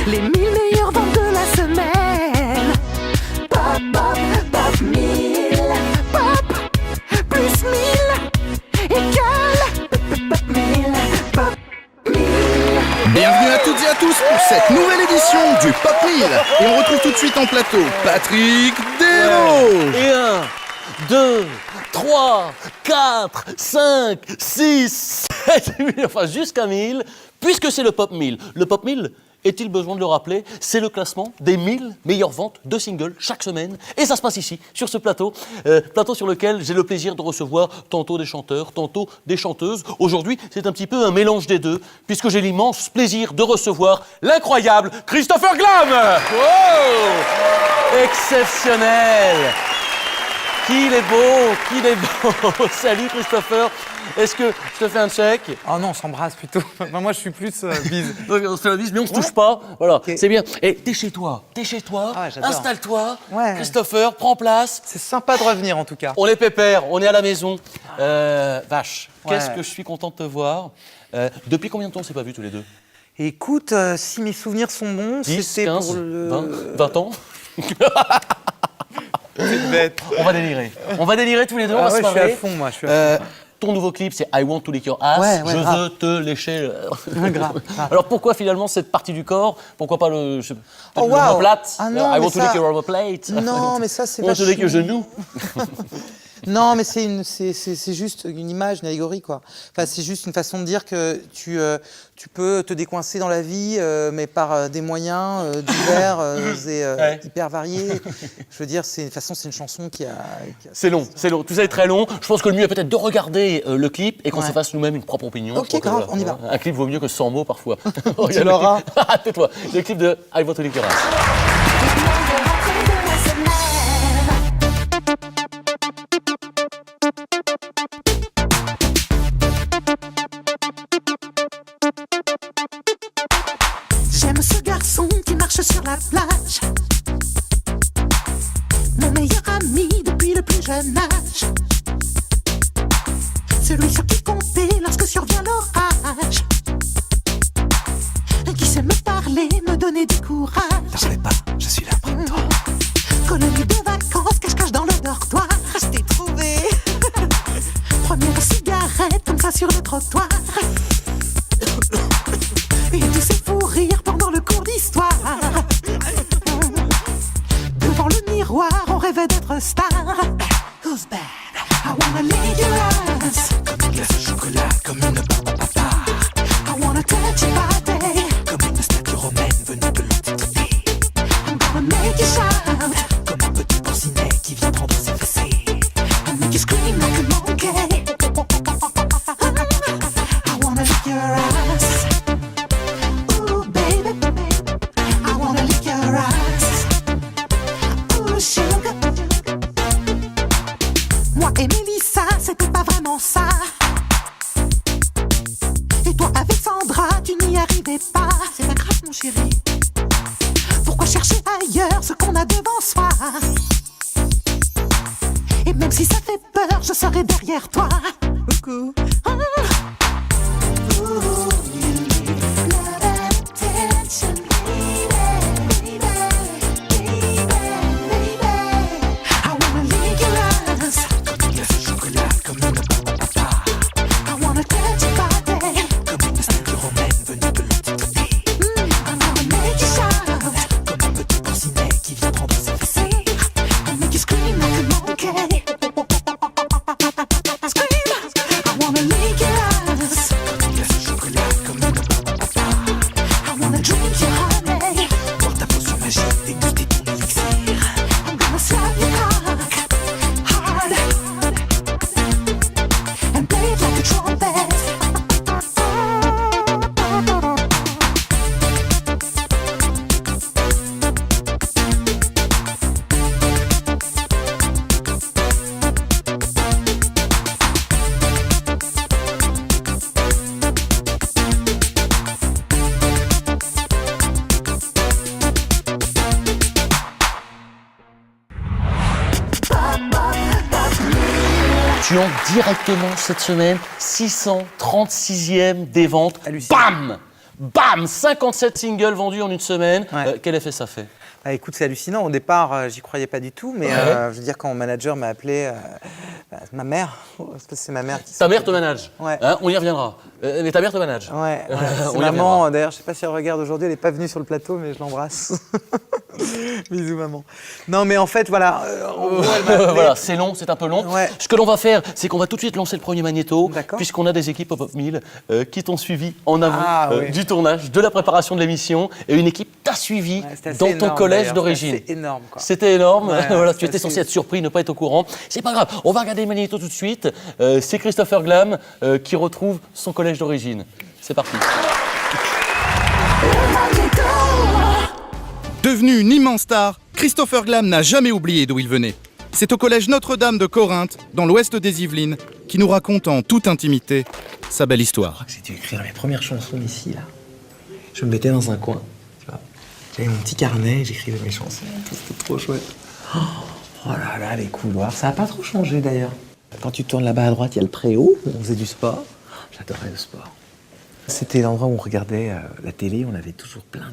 les 1000 meilleures ventes de la semaine. Pop, pop, pop 1000. Pop, plus 1000 égale pop 1000. Pop 1000. Bienvenue à toutes et à tous pour cette nouvelle édition du Pop 1000. Et on retrouve tout de suite en plateau Patrick Desraux. Et 1, 2, 3, 4, 5, 6, 7, 8, enfin jusqu'à 1000, puisque c'est le Pop 1000. Le Pop 1000, est-il besoin de le rappeler, c'est le classement des 1000 meilleures ventes de singles chaque semaine. Et ça se passe ici, sur ce plateau, plateau sur lequel j'ai le plaisir de recevoir tantôt des chanteurs, tantôt des chanteuses. Aujourd'hui, c'est un petit peu un mélange des deux, puisque j'ai l'immense plaisir de recevoir l'incroyable Christopher Glam. Wow, exceptionnel. Qu'il est beau. Salut Christopher. Est-ce que je te fais un check? Oh non, on s'embrasse plutôt. Moi, je suis plus bise. On se fait la bise, mais on se touche pas. Voilà, Okay. c'est bien. Et t'es chez toi. Ah ouais, j'adore. Installe-toi. Ouais. Christopher, prends place. C'est sympa de revenir en tout cas. On est pépère, on est à la maison. Vache, Ouais. qu'est-ce que je suis content de te voir. Depuis combien de temps on s'est pas vus tous les deux? Écoute, si mes souvenirs sont bons, 10, c'était 15, pour le... 20 ans? C'est bête. On va délirer tous les deux, on va se je suis à marrer. fond, moi. Je suis à fond. Ton nouveau clip, c'est I Want to Lick Your Ass. Ouais, je grave. veux te lécher. Grave. Alors pourquoi finalement cette partie du corps? Pourquoi pas le Oh, wow. omoplate? Ah non, I mais want to ça- lick your omoplate. Non, mais ça, c'est I want to lick your genou. Non, mais c'est juste une image, une allégorie, quoi. Enfin, c'est juste une façon de dire que tu peux te décoincer dans la vie, mais par des moyens divers et Ouais. hyper variés. Je veux dire, c'est une chanson qui a... C'est long. Tout ça est très long. Je pense que le mieux est peut-être de regarder le clip et qu'on Ouais. se fasse nous-mêmes une propre opinion. Ok, Je crois que, grave, on y va. Un clip vaut mieux que 100 mots parfois. Tu l'auras. Tais-toi. Le clip de I Want to Lick Your Ass. J'aime ce garçon qui marche sur la plage. Mon meilleur ami depuis le plus jeune âge. Celui sur qui compter lorsque survient l'orage. Qui sait me parler, me donner du courage. T'en fais pas, je suis là près de toi. Colonie de vacances, cache-cache dans le dortoir. Je t'ai trouvé. Première cigarette comme ça sur le trottoir. Et tous ces fous rires pendant le cours d'histoire. Devant le miroir, on rêvait d'être star. Who's bad? I wanna lick your ass. Comme une glace au chocolat, comme une papa. I wanna touch your body. Comme une statue romaine venue de l'Antiquité. I'm gonna make you shout. Comme un petit porcinet qui vient prendre ses fessées. And make you scream like a monkey. I wanna lick your ass. Ooh, baby, I wanna lick your ass. Ooh, sugar. Moi et Mélissa, c'était pas vraiment ça. Et toi avec Sandra, tu n'y arrivais pas. C'est pas grave, mon chéri. Pourquoi chercher ailleurs ce qu'on a devant soi? Et même si ça fait peur, je serai derrière toi. Coucou. I wanna lick your ass. Comme une glace au chocolat, comme une papa. I wanna touch your body. Comme une statue romaine venue de l'Antiquité. I'm gonna make you shout. Comme un petit porcinet qui vient prendre ses fessées. And make you scream like a monkey. Scream. I wanna lick your ass. Comme une glace au chocolat, comme une papa. I wanna drink your honey. Boire ta potion magique, déguster ton élixir. I'm gonna slap your cock hard and play it like a trumpet. Tu entres directement cette semaine, 636e des ventes. Hallucinant. Bam! Bam, 57 singles vendus en une semaine. Ouais. Quel effet ça fait? Ah, écoute, c'est hallucinant. Au départ, j'y croyais pas du tout, mais Ouais. je veux dire, quand mon manager m'a appelé, ma mère, parce que c'est ma mère qui Ta mère te manage. Ouais. Hein, on y reviendra. Mais ta mère te manage. Ouais, voilà. On C'est y maman, reviendra. d'ailleurs, je sais pas si elle regarde aujourd'hui, elle n'est pas venue sur le plateau, mais je l'embrasse. Bisous, maman. Non, mais en fait, voilà, en gros, elle m'a appelé. Voilà, c'est long, c'est un peu long. Ouais. Ce que l'on va faire, c'est qu'on va tout de suite lancer le premier magnéto, D'accord. puisqu'on a des équipes au Pop 1000 qui t'ont suivi en amont Oui. du tournage, de la préparation de l'émission, et une équipe t'a suivi Ouais, c'était assez dans ton énorme, collège d'ailleurs. d'origine. C'était énorme, quoi. C'était énorme. Ouais, Voilà, tu c'était étais assez- censé être surpris, ne pas être au courant. C'est pas grave. On va regarder le magnéto tout de suite. C'est Christopher Glam qui retrouve son collège d'origine. C'est parti. Devenu une immense star, Christopher Glam n'a jamais oublié d'où il venait. C'est au collège Notre-Dame de Corinthe, dans l'ouest des Yvelines, qui nous raconte en toute intimité sa belle histoire. J'ai dû écrire mes premières chansons ici, là. Je me mettais dans un coin, tu vois. J'avais mon petit carnet, j'écrivais mes chansons. C'était trop chouette. Oh là là, les couloirs. Ça n'a pas trop changé, d'ailleurs. Quand tu tournes là-bas à droite, il y a le préau, où on faisait du sport. J'adorais le sport. C'était l'endroit où on regardait la télé. On avait toujours plein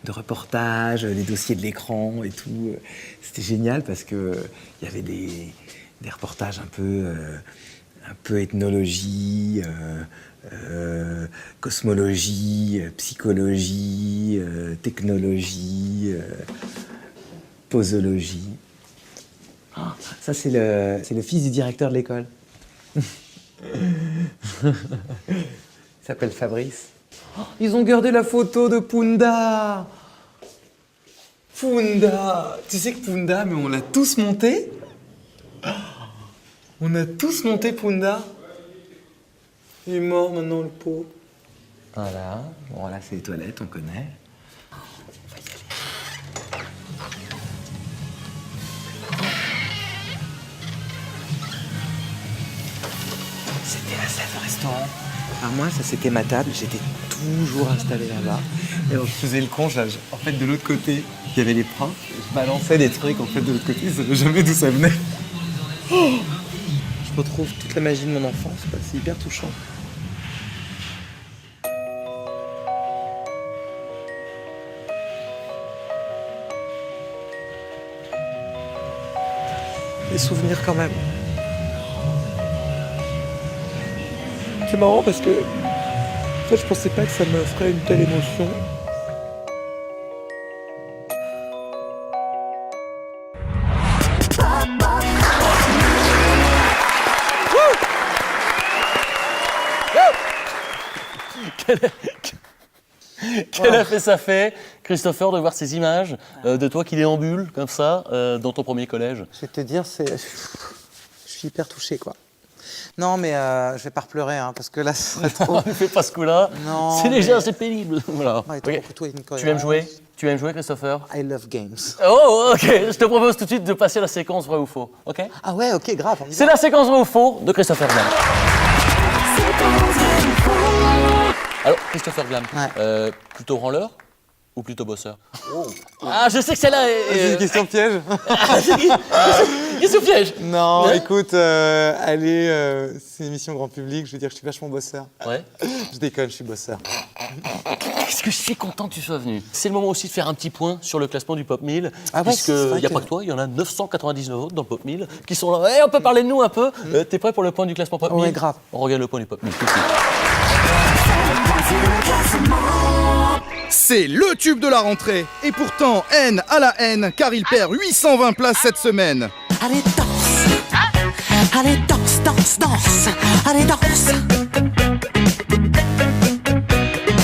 de reportages, des dossiers de l'écran et tout. C'était génial parce que il y avait des reportages un peu ethnologie, cosmologie, psychologie, technologie, posologie. Ah, ça, c'est le fils du directeur de l'école. Il s'appelle Fabrice. Oh, ils ont gardé la photo de Punda. Punda. Tu sais que Punda, mais on l'a tous monté. On a tous monté Punda. Il est mort maintenant, le pauvre. Voilà. Bon, là, c'est les toilettes, on connaît. On va y aller. C'était la salle de restaurant. Alors moi, ça c'était ma table, j'étais toujours installé là-bas. Et alors, je faisais le con, en fait de l'autre côté, il y avait les profs, je balançais des trucs en fait de l'autre côté, je savais jamais d'où ça venait. Oh, je retrouve toute la magie de mon enfance, quoi. C'est hyper touchant. Des souvenirs quand même. C'est marrant parce que en fait, je pensais pas que ça me ferait une telle émotion. Quel effet ça fait, Christopher, de voir ces images de toi qui déambule comme ça dans ton premier collège? Je vais te dire, je suis hyper touché, quoi. Non, mais je vais pas repleurer, hein, parce que là, ce serait trop. Ne fais pas ce coup-là. Non, C'est déjà mais- assez pénible. Voilà. Ouais, Ok. toi, une Tu aimes jouer? Tu aimes jouer, Christopher? I love games. Oh, ok. Je te propose tout de suite de passer à la séquence vrai ou faux. Ok? Ah ouais, ok, grave. on y va. C'est la séquence vrai ou faux de Christopher Glam. Alors, Christopher Glam, Ouais. plutôt branleur ou plutôt bosseur? Ah, je sais que celle-là C'est une est. question piège. Qu'est-ce piège? Non, Hein écoute, allez, c'est une émission grand public, je veux dire, je suis vachement bosseur. Ouais. Je déconne, je suis bosseur. Qu'est-ce que je suis content que tu sois venu. C'est le moment aussi de faire un petit point sur le classement du Pop 1000. Ah ouais, puisque c'est vrai il n'y a que- pas que toi, il y en a 999 autres dans le Pop 1000 qui sont là. Eh, on peut parler de nous un peu. T'es prêt pour le point du classement Pop 1000? Ouais, grave. On regarde le point du Pop 1000 tout de suite. C'est le tube de la rentrée. Et pourtant, haine à la haine, car il perd 820 places cette semaine. Allez danse, allez danse, danse, danse, allez danse.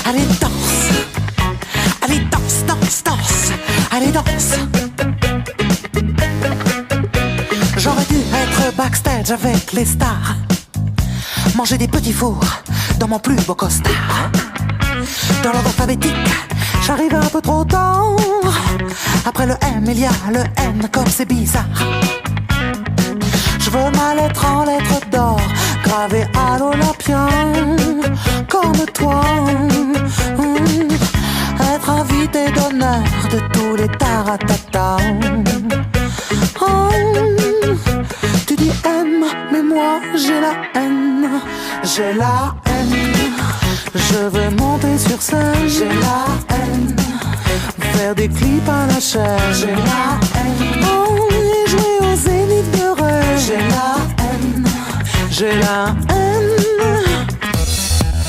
Allez danse, allez danse, danse, danse, allez danse. J'aurais dû être backstage avec les stars, manger des petits fours dans mon plus beau costard. Dans l'ordre alphabétique, j'arrive un peu trop tard. Après le M, il y a le N, comme c'est bizarre. Je veux ma lettre en lettres d'or, gravée à l'Olympia, comme toi. Être invité d'honneur de tous les taratata. Tu dis M, mais moi j'ai la haine. J'ai la haine. Je veux monter sur scène cher. J'ai la haine. On est joué au zénith de rêve. J'ai la haine. J'ai la haine.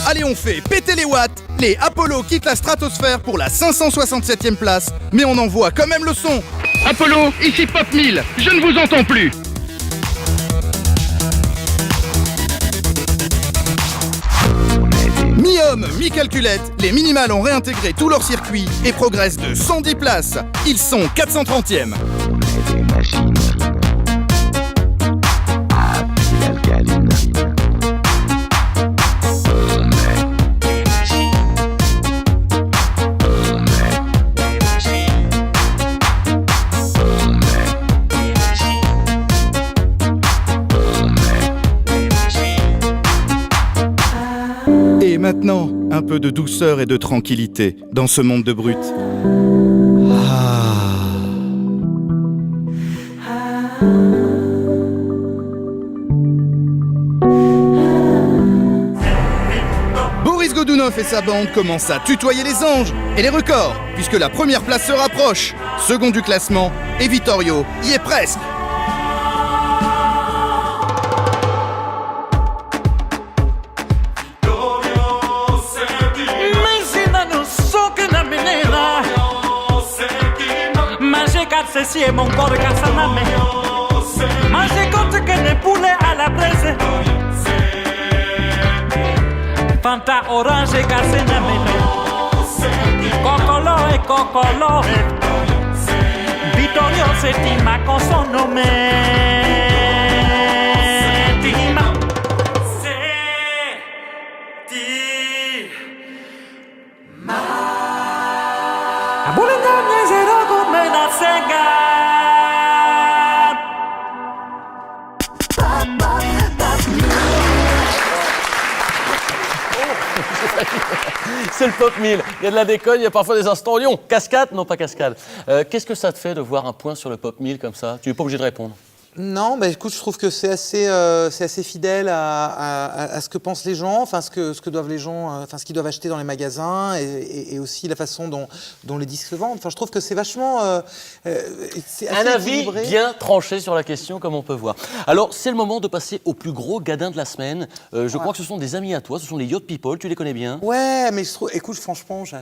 Allez, on fait péter les watts. Les Apollo quittent la stratosphère pour la 567e place, mais on envoie quand même le son. Apollo, ici Pop 1000, je ne vous entends plus. Mi-homme, mi-calculette, les Minimals ont réintégré tout leur circuit et progressent de 110 places. Ils sont 430e. Et maintenant, un peu de douceur et de tranquillité dans ce monde de brutes. Boris Godunov et sa bande commencent à tutoyer les anges et les records, puisque la première place se rapproche. Second du classement, et Vittorio y est presque. Si è mon cuore casaname ma se conto che ne pule alla prese Fanta orange casaname Cocolo e cocolo Vittorio Settima con suo nome Tima Settima A bulendagne zero come da sega C'est le Pop 1000. Il y a de la déconne, il y a parfois des instants lions. Cascade? Non, pas cascade. Qu'est-ce que ça te fait de voir un point sur le Pop 1000 comme ça? Tu n'es pas obligé de répondre. Non, bah écoute, je trouve que c'est assez fidèle à ce que pensent les gens, enfin ce que doivent les gens, enfin ce qu'ils doivent acheter dans les magasins et aussi la façon dont les disques se vendent. Enfin, je trouve que c'est vachement, c'est assez Un avis équilibré. bien tranché sur la question, comme on peut voir. Alors, c'est le moment de passer au plus gros gadin de la semaine. Je crois que ce sont des amis à toi, ce sont les Yacht People. Tu les connais bien? Ouais, mais je trouve, écoute, franchement, je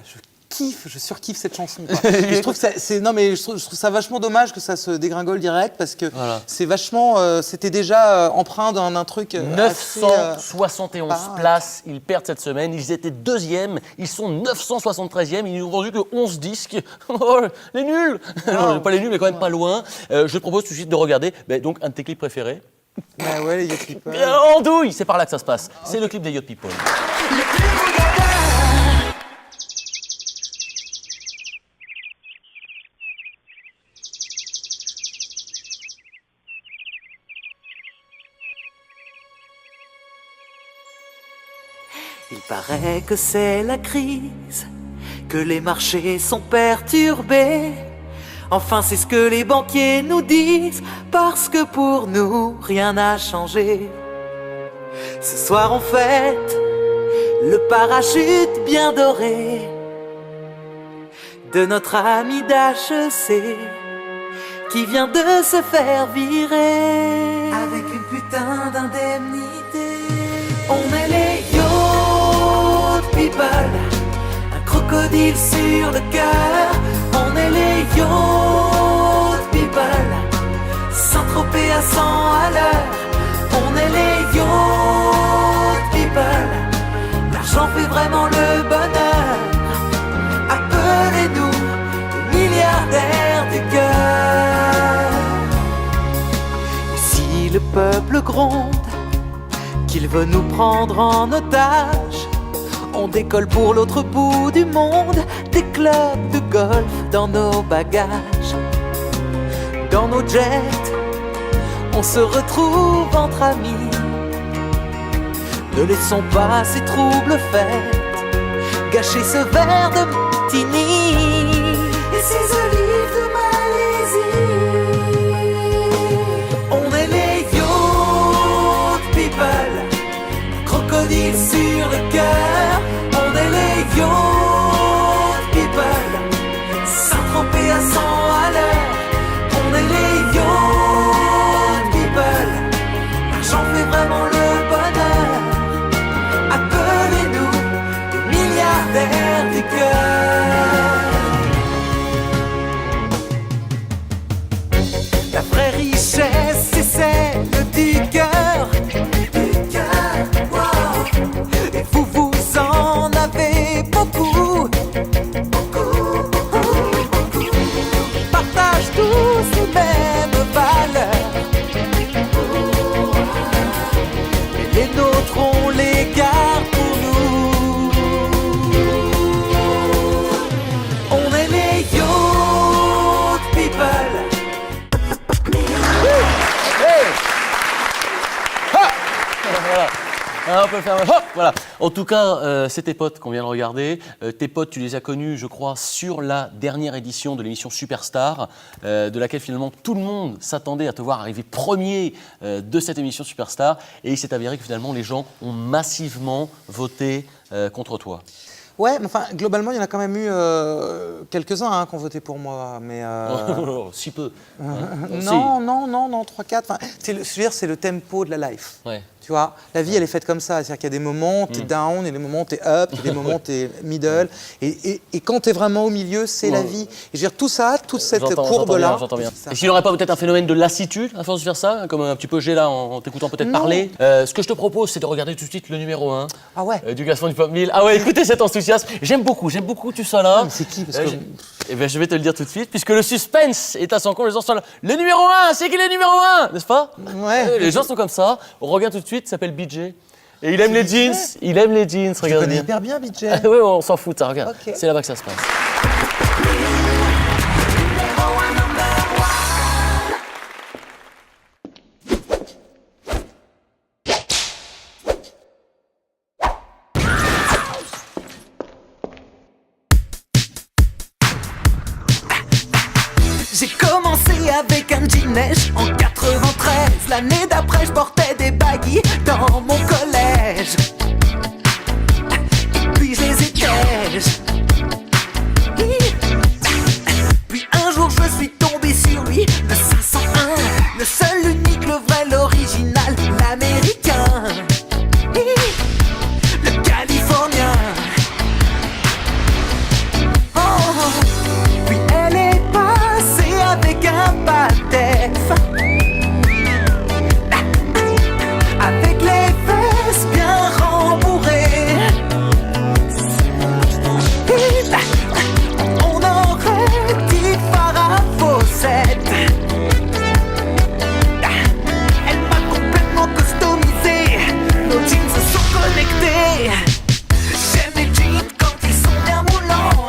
surkiffe cette chanson. Quoi. Et je trouve que je trouve ça vachement dommage que ça se dégringole direct parce que Voilà. c'est vachement, c'était déjà empreint d'un truc. 971 places, ils perdent cette semaine. Ils étaient deuxièmes, ils sont 973e. Ils n'ont vendu que 11 disques. Oh, les nuls. Non, pas les nuls, mais quand même pas loin. Je te propose tout de suite de regarder donc un de tes clips préférés. Ah ouais, les Yacht People. Andouille, c'est par là que ça se passe. C'est le clip des Yacht People. Il paraît que c'est la crise, que les marchés sont perturbés. Enfin, c'est ce que les banquiers nous disent, parce que pour nous, rien n'a changé. Ce soir, on fête le parachute bien doré de notre ami d'HEC qui vient de se faire virer avec une putain d'indemnité. On est les Yacht People, un crocodile sur le cœur. On est les Yacht People, Saint-Tropez à 100 à l'heure. On est les Yacht People, l'argent fait vraiment le bonheur. Appelez-nous les milliardaires du cœur. Et si le peuple gronde qu'il veut nous prendre en otage, on décolle pour l'autre bout du monde, des clubs de golf dans nos bagages. Dans nos jets, on se retrouve entre amis. Ne laissons pas ces troubles fêtes gâcher ce verre de martini et ces olives de Malaisie. On est les Yacht People, crocodile sur le cœur. On est les Yacht People, Saint-Tropez à 100 peut le faire. Hop, voilà. En tout cas, c'est tes potes qu'on vient de regarder. Tes potes, tu les as connus, je crois, sur la dernière édition de l'émission Superstar, de laquelle finalement tout le monde s'attendait à te voir arriver premier de cette émission Superstar. Et il s'est avéré que finalement les gens ont massivement voté contre toi. Ouais, mais enfin, globalement, il y en a quand même eu quelques-uns qui ont voté pour moi. Mais Si peu. non, 3-4. Enfin, je veux dire, c'est le tempo de la life. Ouais. Tu vois, la vie, elle est faite comme ça. C'est-à-dire qu'il y a des moments où tu es down, il y a des moments où tu es up, il y a des moments où tu es middle. Et quand tu es vraiment au milieu, c'est la vie. Et je veux dire, tout ça, toute cette courbe-là. J'entends bien. Est-ce qu'il n'y aurait pas peut-être un phénomène de lassitude à force de faire ça, comme un petit peu j'ai là en t'écoutant peut-être parler? Ce que je te propose, c'est de regarder tout de suite le numéro 1 du classement du Pop 1000. Ah ouais, écoutez cet enthousiasme. J'aime beaucoup que tu sois là. Mais c'est qui Je vais te le dire tout de suite, puisque le suspense est à son compte. Les gens sont là. Le numéro 1, c'est qui le numéro 1, n'est-ce pas? Ouais. Les gens sont comme ça. On regarde tout de suite, il s'appelle BJ. Et il aime les jeans. Il aime les jeans, Je regarde connais bien. hyper bien, BJ. Oui, on s'en fout, ça, regarde. Ok. C'est là-bas que ça se passe. J'ai commencé avec un jean neige en 93. L'année d'après, je portais des baggy dans mon collège. Et puis je les étège. Puis un jour, je suis tombé sur lui, le 501. Le seul, l'unique, le vrai, l'original, l'américain. Le californien. Puis elle est passée avec un patef, avec les fesses bien rembourrées. On aurait dit Farah Fawcett. Elle m'a complètement customisé. Nos jeans se sont connectés. J'aime les jeans quand ils sont bien moulants.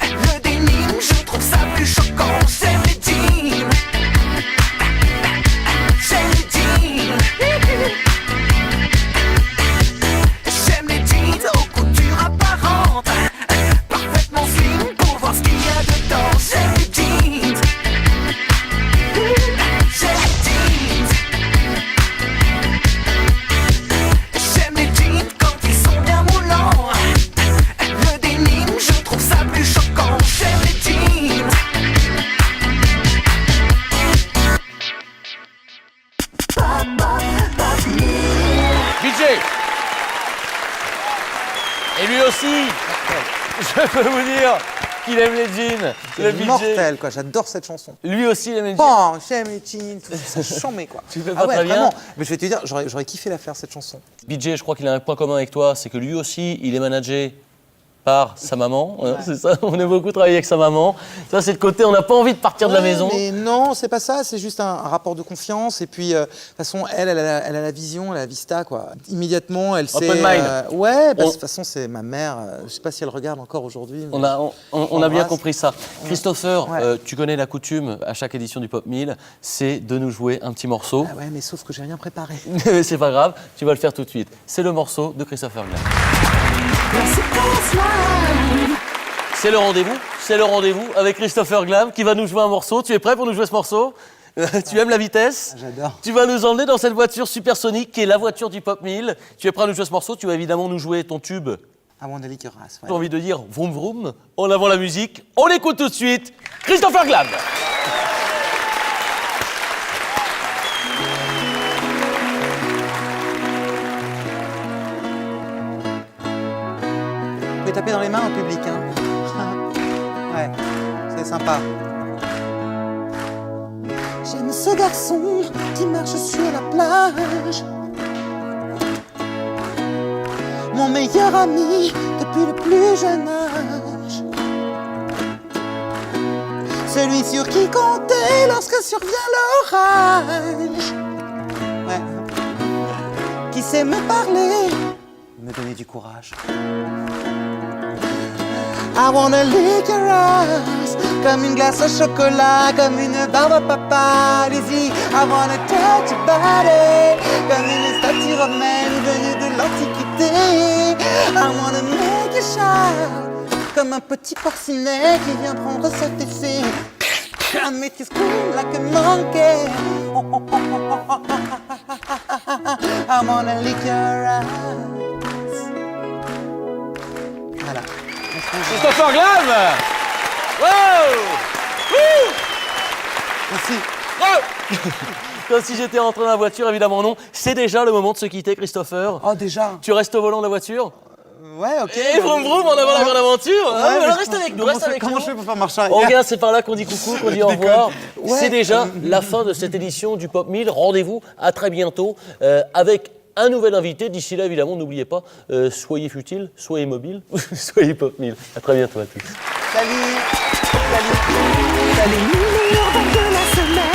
Le denim, je trouve ça plus choquant. J'aime les jeans. J'aime les jeans. J'aime les jeans aux coutures apparentes, parfaitement slim pour voir ce qu'il y a dedans. J'aime les jeans. J'aime les jeans. J'aime les jeans quand ils sont bien moulants. Le denim, je trouve ça plus choquant. J'aime les jeans. BJ. Et lui aussi, je peux vous dire qu'il aime les jeans. Le C'est BJ. mortel, quoi. J'adore cette chanson. Lui aussi, il aime les jeans. Bon, j'aime les jeans, tout ça, chambé, quoi. Tu fais pas très bien. vraiment. Mais je vais te dire, j'aurais kiffé la faire, cette chanson. BJ, je crois qu'il a un point commun avec toi, c'est que lui aussi, il est managé par sa maman. Hein, c'est ça, on a beaucoup travaillé avec sa maman. Ça, c'est le côté, on n'a pas envie de partir de la maison. Mais non, c'est pas ça, c'est juste un rapport de confiance. Et puis, de toute façon, elle a la vision, elle a la vista, quoi. Immédiatement, elle sait. Open mind. Ouais, de toute façon, c'est ma mère. Je sais pas si elle regarde encore aujourd'hui. On a bien compris ça. Christopher, Ouais. tu connais la coutume à chaque édition du Pop 1000, c'est de nous jouer un petit morceau. Ah ouais, mais sauf que j'ai rien préparé. C'est pas grave, tu vas le faire tout de suite. C'est le morceau de Christopher Glam. C'est le rendez-vous avec Christopher Glam qui va nous jouer un morceau. Tu es prêt pour nous jouer ce morceau? Tu aimes la vitesse? J'adore. Tu vas nous emmener dans cette voiture supersonique qui est la voiture du Pop 1000. Tu es prêt à nous jouer ce morceau? Tu vas évidemment nous jouer ton tube. À mon avis, race. J'ai envie de dire vroom vroom. En avant la musique. On l'écoute tout de suite. Christopher Glam. Vous pouvez taper dans les mains en public, hein. Ouais, c'est sympa. J'aime ce garçon qui marche sur la plage. Mon meilleur ami depuis le plus jeune âge. Celui sur qui compter lorsque survient l'orage. Ouais. Qui sait me parler. Me donner du courage. I wanna lick your ass. Comme une glace au chocolat, comme une barbe à papa. Allez-y, I wanna touch your body. Comme une statue romaine venue de l'Antiquité. I wanna make you shine comme un petit porcinet qui vient prendre cet effet. I make you scream like a monkey. I wanna lick your eyes. Voilà. Christopher Glam. Wow. Merci. Comme si j'étais rentré dans la voiture, évidemment non. C'est déjà le moment de se quitter, Christopher. Oh, déjà. Tu restes au volant de la voiture? Ouais, ok. Et vroom vroom, on avant la grande aventure. Ouais, mais Reste avec nous, reste avec nous. Comment je fais pour faire marche arrière? On regarde, c'est par là qu'on dit coucou, qu'on dit au revoir. Ouais. C'est déjà la fin de cette édition du Pop 1000. Rendez-vous à très bientôt avec un nouvel invité. D'ici là, évidemment, n'oubliez pas, soyez futiles, soyez mobiles, soyez Pop 1000. À très bientôt à tous. Salut. Salut. Les meilleurs vents de la semaine.